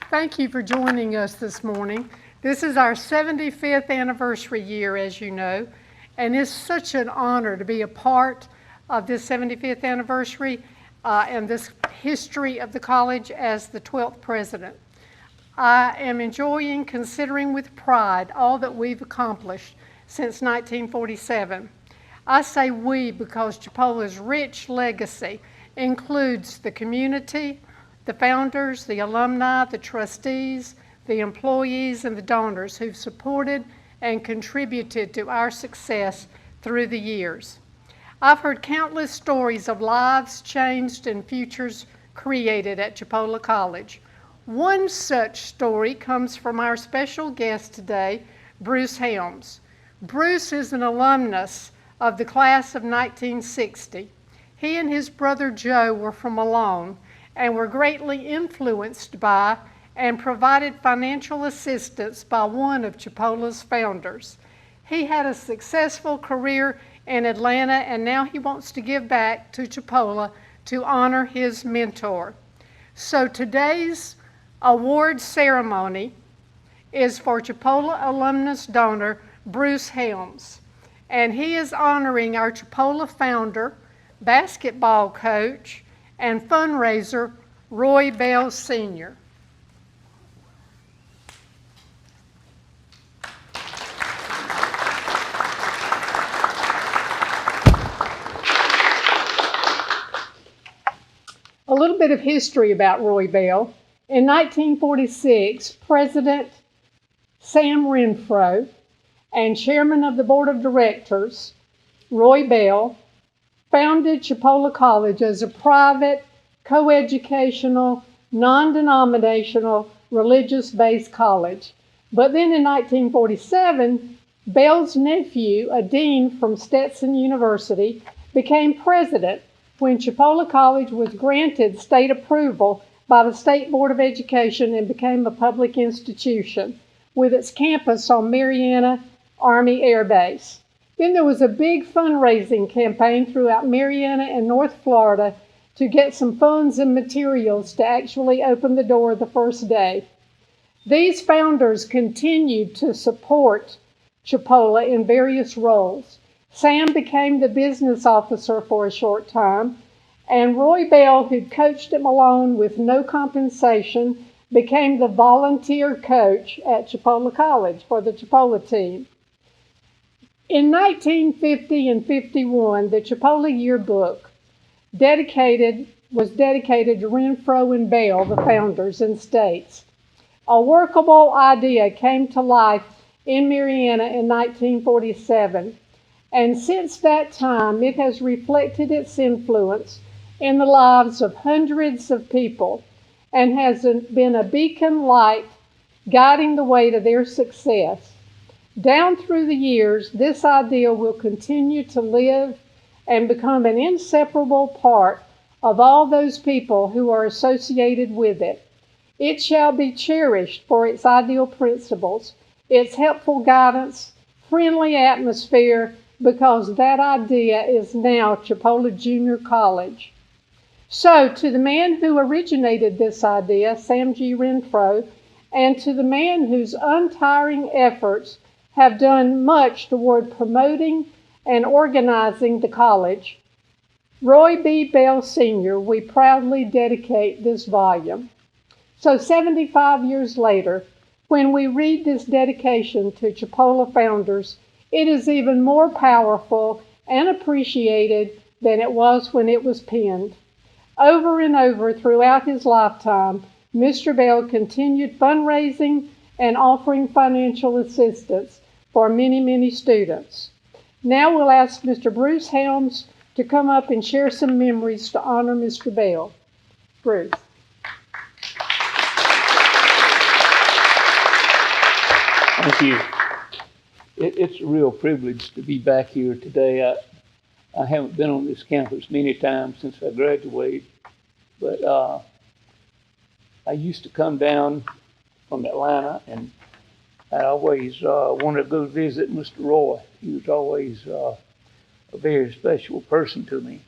Thank you for joining us this morning. This is our 75th anniversary year, as you know, and it's such an honor to be a part of this 75th anniversary and this history of the college as the 12th president. I am enjoying considering with pride all that we've accomplished since 1947. I say we because Chipola's rich legacy includes the community, the founders, the alumni, the trustees, the employees, and the donors who've supported and contributed to our success through the years. I've heard countless stories of lives changed and futures created at Chipola College. One such story comes from our special guest today, Bruce Helms. Bruce is an alumnus of the class of 1960. He and his brother Joe were from Malone and were greatly influenced by and provided financial assistance by one of Chipola's founders. He had a successful career in Atlanta, and now he wants to give back to Chipola to honor his mentor. So today's award ceremony is for Chipola alumnus donor Bruce Helms, and he is honoring our Chipola founder, basketball coach, and fundraiser Roy Bell Sr. A little bit of history about Roy Bell. In 1946, President Sam Renfro and Chairman of the Board of Directors, Roy Bell, founded Chipola College as a private, coeducational, non-denominational, religious-based college. But then in 1947, Bell's nephew, a dean from Stetson University, became president when Chipola College was granted state approval by the State Board of Education and became a public institution with its campus on Marietta Army Air Base. Then there was a big fundraising campaign throughout Marietta and North Florida to get some funds and materials to actually open the door the first day. These founders continued to support Chipola in various roles. Sam became the business officer for a short time, and Roy Bell, who coached at Malone with no compensation, became the volunteer coach at Chipola College for the Chipola team. In 1950 and 51, the Chipola yearbook was dedicated to Renfro and Bell, the founders, and states, "A workable idea came to life in Marietta in 1947, and since that time it has reflected its influence in the lives of hundreds of people and has been a beacon light guiding the way to their success. Down through the years, this idea will continue to live and become an inseparable part of all those people who are associated with it. It shall be cherished for its ideal principles, its helpful guidance, friendly atmosphere, because that idea is now Chipola Junior College." So, to the man who originated this idea, Sam G. Renfro, and to the man whose untiring efforts have done much toward promoting and organizing the college, Roy B. Bell Sr., we proudly dedicate this volume. So 75 years later, when we read this dedication to Chipola founders, it is even more powerful and appreciated than it was when it was penned. Over and over throughout his lifetime, Mr. Bell continued fundraising and offering financial assistance for many, many students. Now we'll ask Mr. Bruce Helms to come up and share some memories to honor Mr. Bell. Bruce. Thank you. It's a real privilege to be back here today. I haven't been on this campus many times since I graduated, but I used to come down from Atlanta, and I always wanted to go visit Mr. Roy. He was always a very special person to me.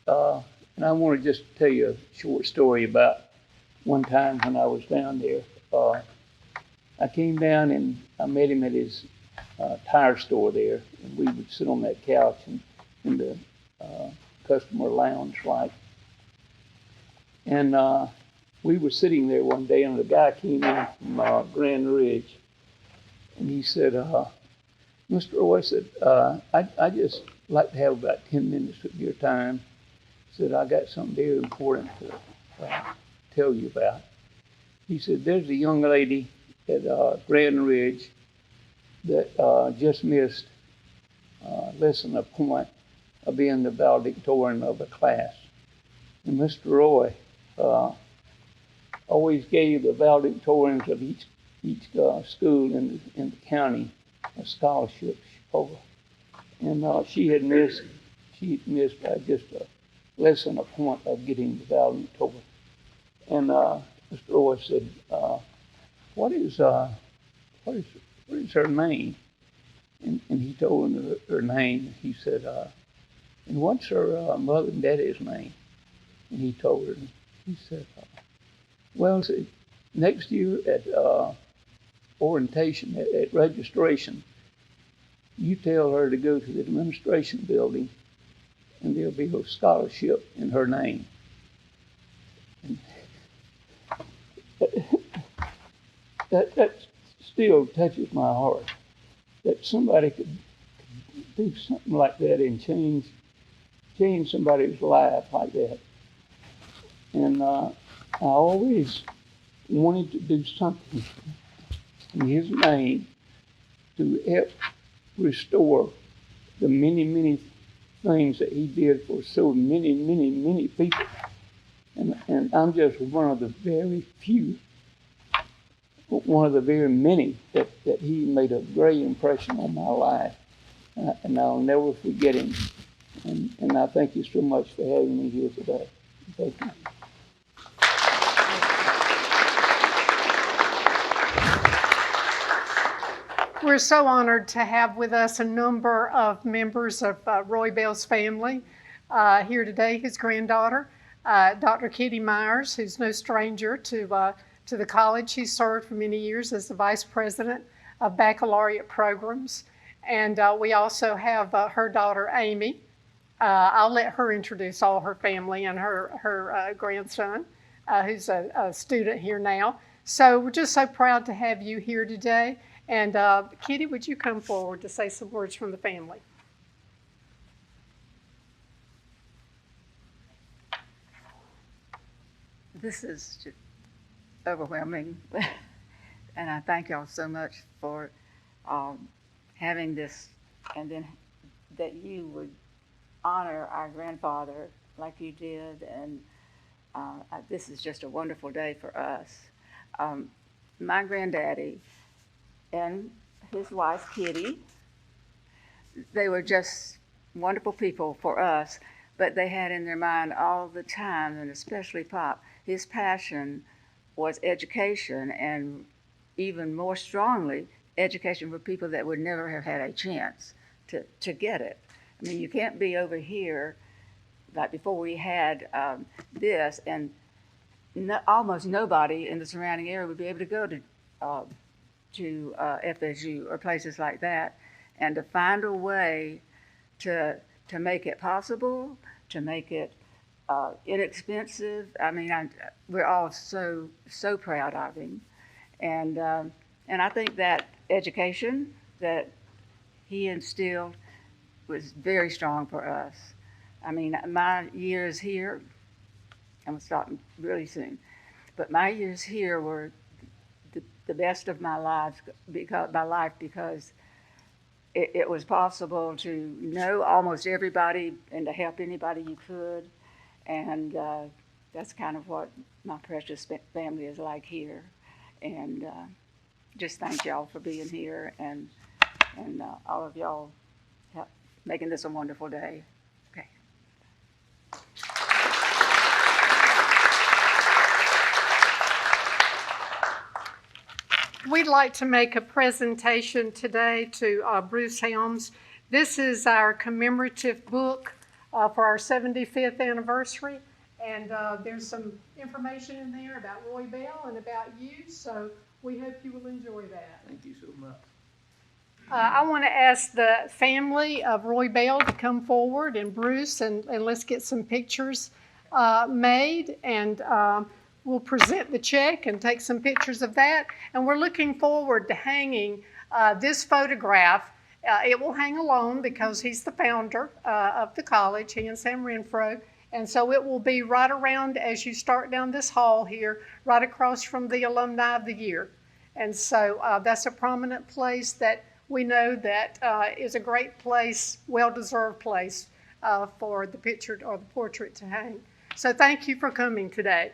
And I want to just tell you a short story about one time when I was down there. I came down and I met him at his tire store there, and we would sit on that couch in the customer lounge, like. And we were sitting there one day, and the guy came in from Grand Ridge, and he said, Mr. Roy said, I just like to have about 10 minutes of your time. He said, I got something very important to tell you about. He said, there's a young lady at Grand Ridge that just missed less than a point of being the valedictorian of a class. And Mr. Roy always gave the valedictorians of each school in the county a scholarship, Chipola. And she missed by just less than a point of getting the valedictorian. And Mr. Roy said, what is her name? And he told him her name. He said, and what's her mother and daddy's name? And he told her. He said, well, see, next year at orientation, at registration, you tell her to go to the administration building, and there'll be a scholarship in her name. And that still touches my heart, that somebody could do something like that and change somebody's life like that. And I always wanted to do something in his name to help restore the many, many things that he did for so many, many, many people. And I'm just one of the very few, one of the very many that he made a great impression on my life. And I'll never forget him. And I thank you so much for having me here today. Thank you. We're so honored to have with us a number of members of Roy Bell's family here today. His granddaughter, Dr. Kitty Myers, who's no stranger to the college. She served for many years as the vice president of baccalaureate programs. And we also have her daughter, Amy. I'll let her introduce all her family and her grandson, who's a student here now. So we're just so proud to have you here today. And Kitty, would you come forward to say some words from the family? This is just overwhelming, and I thank y'all so much for having this, and then that you would honor our grandfather like you did, and this is just a wonderful day for us. My granddaddy and his wife, Kitty, they were just wonderful people for us, but they had in their mind all the time, and especially Pop, his passion was education, and even more strongly, education for people that would never have had a chance to get it. I mean, you can't be over here, like before we had this, and almost nobody in the surrounding area would be able to go to FSU or places like that, and to find a way to make it possible, to make it inexpensive. I mean, we're all so proud of him, and I think that education that he instilled was very strong for us. I mean, my years here, I'm gonna stop really soon, but my years here were the best of my life because it was possible to know almost everybody and to help anybody you could, and that's kind of what my precious family is like here. And just thank y'all for being here, and all of y'all making this a wonderful day. Okay. We'd like to make a presentation today to Bruce Helms. This is our commemorative book for our 75th anniversary, And there's some information in there about Roy Bell and about you, so we hope you will enjoy that. Thank you so much. I want to ask the family of Roy Bell to come forward, and Bruce, and let's get some pictures made, and we'll present the check and take some pictures of that. And we're looking forward to hanging this photograph. It will hang alone because he's the founder of the college, he and Sam Renfro. And so it will be right around as you start down this hall here, right across from the Alumni of the Year. And so that's a prominent place that we know that is a great place, well-deserved place for the picture or the portrait to hang. So thank you for coming today.